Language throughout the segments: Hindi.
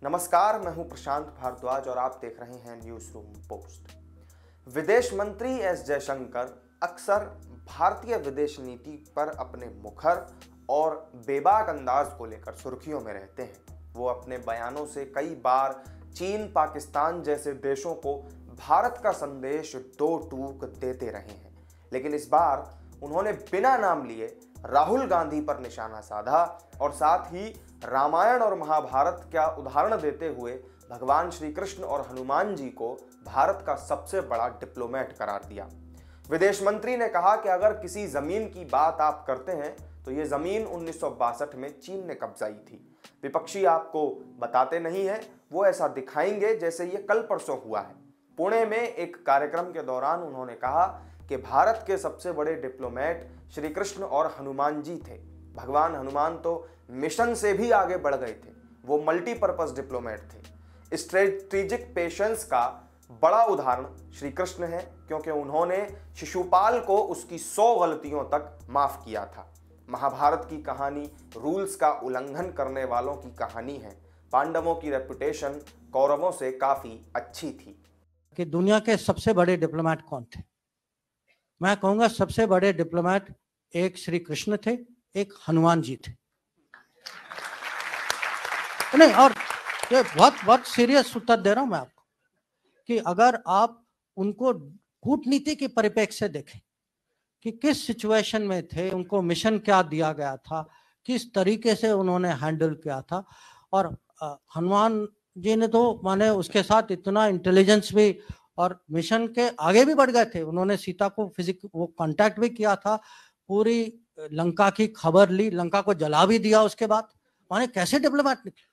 नमस्कार, मैं हूं प्रशांत भारद्वाज और आप देख रहे हैं न्यूज रूम पोस्ट। विदेश मंत्री एस जयशंकर अक्सर भारतीय विदेश नीति पर अपने मुखर और बेबाक अंदाज को लेकर सुर्खियों में रहते हैं। वो अपने बयानों से कई बार चीन, पाकिस्तान जैसे देशों को भारत का संदेश दो टूक देते रहे हैं, लेकिन इस बार उन्होंने बिना नाम लिए राहुल गांधी पर निशाना साधा और साथ ही रामायण और महाभारत का उदाहरण देते हुए भगवान श्री कृष्ण और हनुमान जी को भारत का सबसे बड़ा डिप्लोमेट करार दिया। विदेश मंत्री ने कहा कि अगर किसी जमीन की बात आप करते हैं तो ये जमीन 1962 में चीन ने कब्जाई थी। विपक्षी आपको बताते नहीं है, वो ऐसा दिखाएंगे जैसे ये कल परसों हुआ है। पुणे में एक कार्यक्रम के दौरान उन्होंने कहा कि भारत के सबसे बड़े डिप्लोमेट श्री कृष्ण और हनुमान जी थे। भगवान हनुमान तो मिशन से भी आगे बढ़ गए थे, वो मल्टीपर्पज डिप्लोमेट थे। स्ट्रेटेजिक पेशेंस का बड़ा उदाहरण श्री कृष्ण है, क्योंकि उन्होंने शिशुपाल को उसकी 100 गलतियों तक माफ किया था। महाभारत की कहानी रूल्स का उल्लंघन करने वालों की कहानी है। पांडवों की रेपुटेशन कौरवों से काफी अच्छी थी। कि दुनिया के सबसे बड़े डिप्लोमेट कौन थे? मैं कहूंगा सबसे बड़े डिप्लोमेट एक श्री कृष्ण थे, एक हनुमान जी थे। नहीं, और ये बहुत सीरियस उत्तर दे रहा हूं मैं आपको कि अगर आप उनको कूटनीति के परिप्रेक्ष्य से देखें कि किस सिचुएशन में थे, उनको मिशन क्या दिया गया था, किस तरीके से उन्होंने हैंडल किया था। और हनुमान जी ने तो माने उसके साथ इतना इंटेलिजेंस भी और मिशन के आगे भी बढ़ गए थे। उन्होंने सीता को वो कांटेक्ट भी किया था, पूरी लंका की खबर ली, लंका को जला भी दिया उसके बाद। माने कैसे डिप्लोमेट निकले,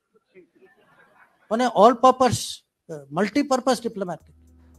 माने ऑल पर्पस मल्टीपर्पस डिप्लोमेट।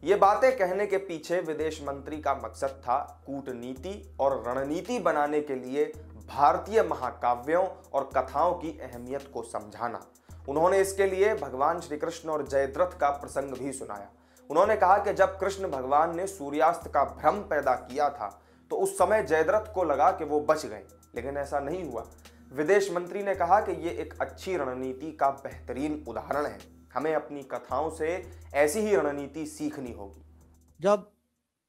ये बातें कहने के पीछे विदेश मंत्री का मकसद था कूटनीति और रणनीति बनाने के लिए भारतीय महाकाव्यों और कथाओं की अहमियत को समझाना। उन्होंने इसके लिए भगवान श्री कृष्ण और जयद्रथ का प्रसंग भी सुनाया। उन्होंने कहा कि जब कृष्ण भगवान ने सूर्यास्त का भ्रम पैदा किया था तो उस समय जयद्रथ को लगा कि वो बच गए, लेकिन ऐसा नहीं हुआ। विदेश मंत्री ने कहा कि ये एक अच्छी रणनीति का बेहतरीन उदाहरण है। हमें अपनी कथाओं से ऐसी ही रणनीति सीखनी होगी। जब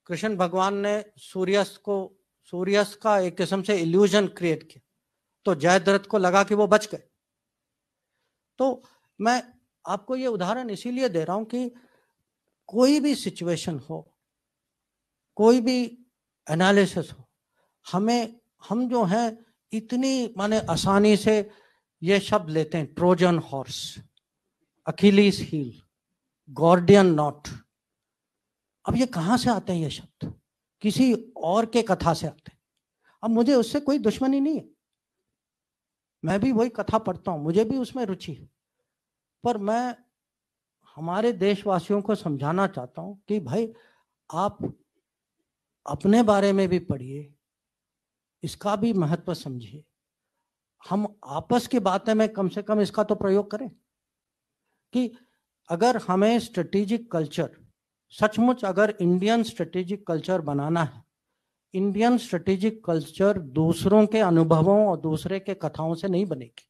कृष्ण भगवान ने सूर्यास्त का एक किस्म से इल्यूजन क्रिएट किया तो जयद्रथ को लगा कि वो बच गए। तो मैं आपको ये उदाहरण इसीलिए दे रहा हूं कि कोई भी सिचुएशन हो, कोई भी एनालिसिस हो, हम जो हैं इतनी माने आसानी से ये शब्द लेते हैं, Trojan horse, Achilles heel, Gordian knot. अब ये कहां से आते हैं ये शब्द? किसी और के कथा से आते हैं। अब मुझे उससे कोई दुश्मनी नहीं है, मैं भी वही कथा पढ़ता हूं, मुझे भी उसमें रुचि है, पर मैं हमारे देशवासियों को समझाना चाहता हूं कि भाई आप अपने बारे में भी पढ़िए, इसका भी महत्व समझिए। हम आपस की बातें में कम से कम इसका तो प्रयोग करें कि अगर हमें स्ट्रेटेजिक कल्चर, सचमुच अगर इंडियन स्ट्रेटेजिक कल्चर बनाना है, इंडियन स्ट्रेटेजिक कल्चर दूसरों के अनुभवों और दूसरे के कथाओं से नहीं बनेगी।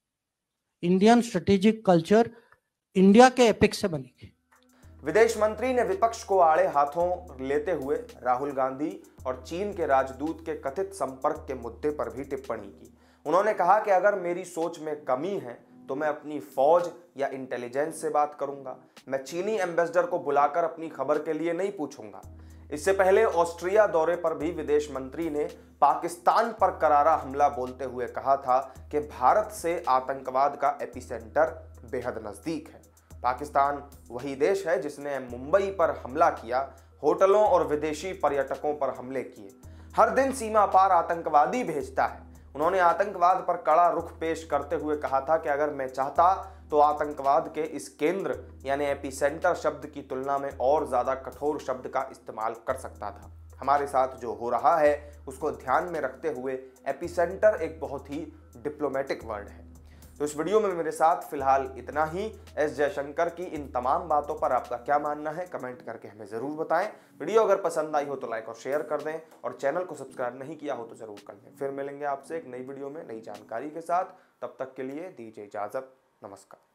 इंडियन स्ट्रेटेजिक कल्चर इंडिया के एपिक से बनेगी। विदेश मंत्री ने विपक्ष को आड़े हाथों लेते हुए राहुल गांधी और चीन के राजदूत के कथित संपर्क के मुद्दे पर भी टिप्पणी की। उन्होंने कहा कि अगर मेरी सोच में कमी है तो मैं अपनी फौज या इंटेलिजेंस से बात करूंगा। मैं चीनी एम्बेसडर को बुलाकर अपनी खबर के लिए नहीं पूछूंगा। इससे पहले ऑस्ट्रिया दौरे पर भी विदेश मंत्री ने पाकिस्तान पर करारा हमला बोलते हुए कहा था कि भारत से आतंकवाद का एपिसेंटर बेहद नजदीक है। पाकिस्तान वही देश है जिसने मुंबई पर हमला किया, होटलों और विदेशी पर्यटकों पर हमले किए। हर दिन सीमा पार आतंकवादी भेजता है। उन्होंने आतंकवाद पर कड़ा रुख पेश करते हुए कहा था कि अगर मैं चाहता तो आतंकवाद के इस केंद्र यानी एपिसेंटर शब्द की तुलना में और ज्यादा कठोर शब्द का इस्तेमाल कर सकता था। हमारे साथ जो हो रहा है उसको ध्यान में रखते हुए एपिसेंटर एक बहुत ही डिप्लोमेटिक वर्ड है। तो इस वीडियो में मेरे साथ फिलहाल इतना ही। एस जयशंकर की इन तमाम बातों पर आपका क्या मानना है, कमेंट करके हमें जरूर बताएं। वीडियो अगर पसंद आई हो तो लाइक और शेयर कर दें और चैनल को सब्सक्राइब नहीं किया हो तो जरूर कर लें। फिर मिलेंगे आपसे एक नई वीडियो में नई जानकारी के साथ। तब तक के लिए दीजिए इजाजत। नमस्कार।